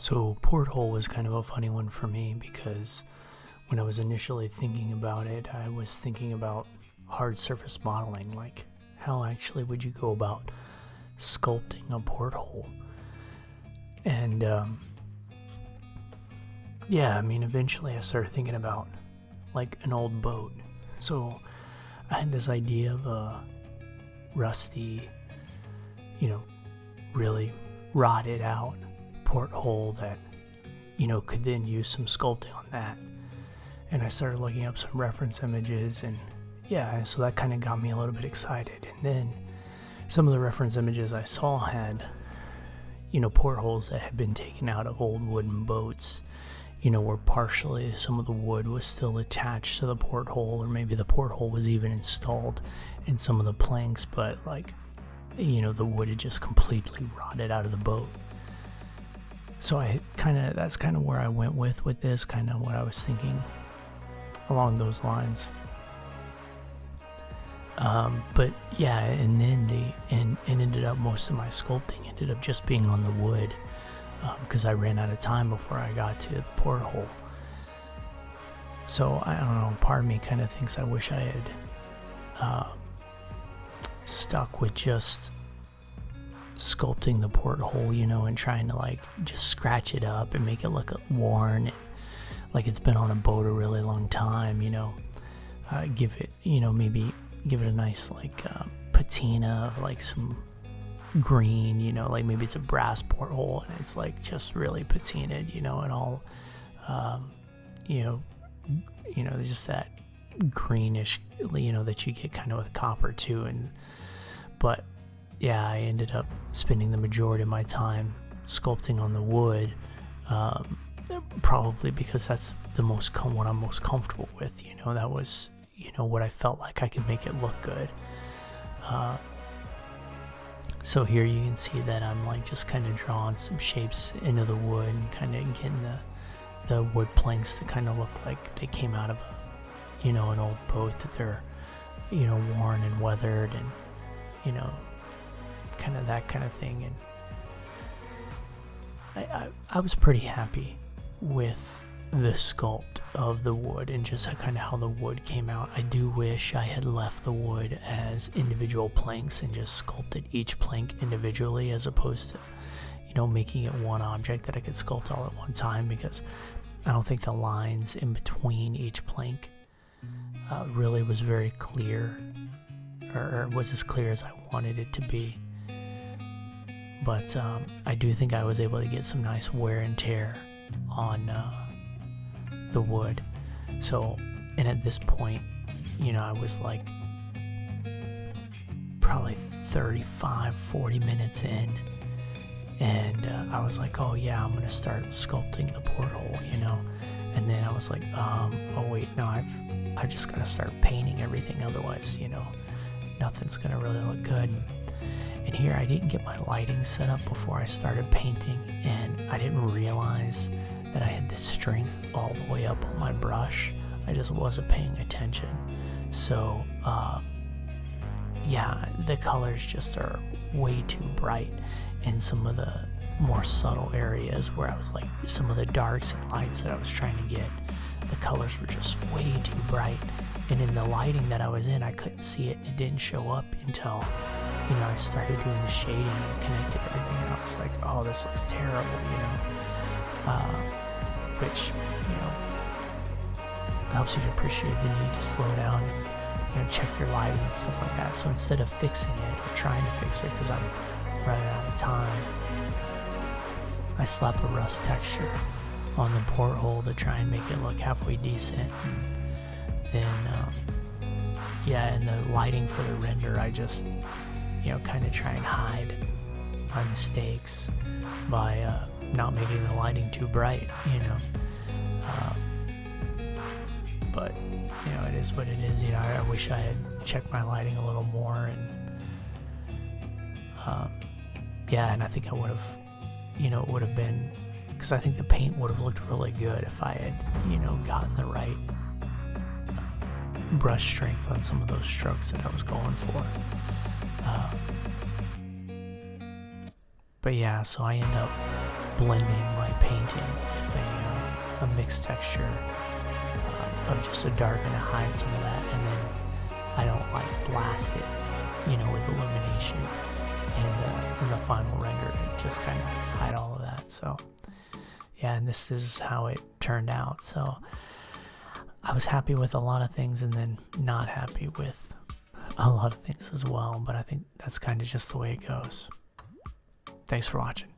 So Porthole was kind of a funny one for me because when I was initially thinking about it, I was thinking about hard surface modeling, like how actually would you go about sculpting a porthole? And yeah, I mean, eventually I started thinking about like an old boat. So I had this idea of a rusty, really rotted out porthole that, could then use some sculpting on that. And I started looking up some reference images, and yeah, so that kind of got me a little bit excited. And then some of the reference images I saw had, portholes that had been taken out of old wooden boats, where partially some of the wood was still attached to the porthole, or maybe the porthole was even installed in some of the planks, but the wood had just completely rotted out of the boat. So that's kind of where I went with this, kind of what I was thinking along those lines. But yeah, and then ended up, most of my sculpting ended up just being on the wood, because I ran out of time before I got to the porthole. So I don't know, part of me kind of thinks I wish I had stuck with just sculpting the porthole, and trying to just scratch it up and make it look worn, like it's been on a boat a really long time, give it, maybe give it a nice patina of some green, like maybe it's a brass porthole and it's just really patinaed, and all, just that greenish, that you get kind of with copper too. But yeah, I ended up spending the majority of my time sculpting on the wood, probably because that's the what I'm most comfortable with. That was, what I felt like I could make it look good. So here you can see that I'm just kind of drawing some shapes into the wood and kind of getting the wood planks to kind of look like they came out of an old boat, that they're, worn and weathered and, kind of that kind of thing. And I was pretty happy with the sculpt of the wood and just kind of how the wood came out. I do wish I had left the wood as individual planks and just sculpted each plank individually, as opposed to, making it one object that I could sculpt all at one time, because I don't think the lines in between each plank really was very clear, or was as clear as I wanted it to be. But I do think I was able to get some nice wear and tear on the wood. So, and at this point, I was probably 35-40 minute in, and I was oh yeah, I'm gonna start sculpting the porthole, and then I was oh wait, no, I've just gotta start painting everything, otherwise, nothing's gonna really look good. And here I didn't get my lighting set up before I started painting, and I didn't realize that I had the strength all the way up on my brush. I just wasn't paying attention. So yeah, the colors just are way too bright in some of the more subtle areas where I was some of the darks and lights that I was trying to get, the colors were just way too bright. And in the lighting that I was in, I couldn't see it, and it didn't show up until I started doing the shading and connected everything, and I was oh, this looks terrible, which, helps you to appreciate the need to slow down and, check your lighting and stuff like that. So instead of fixing it or trying to fix it because I'm running out of time, I slap a rust texture on the porthole to try and make it look halfway decent. And then, yeah, in the lighting for the render, I just kind of try and hide my mistakes by not making the lighting too bright, but it is what it is. I wish I had checked my lighting a little more, and yeah, and I think I would have, it would have been, because I think the paint would have looked really good if I had, gotten the right brush strength on some of those strokes that I was going for. But yeah, so I end up blending my paint painting with a mixed texture of just a dark and to hide some of that, and then I don't like blast it, with illumination in the final render to just kind of hide all of that. So yeah, and this is how it turned out. So I was happy with a lot of things and then not happy with a lot of things as well, but I think that's kind of just the way it goes. Thanks for watching.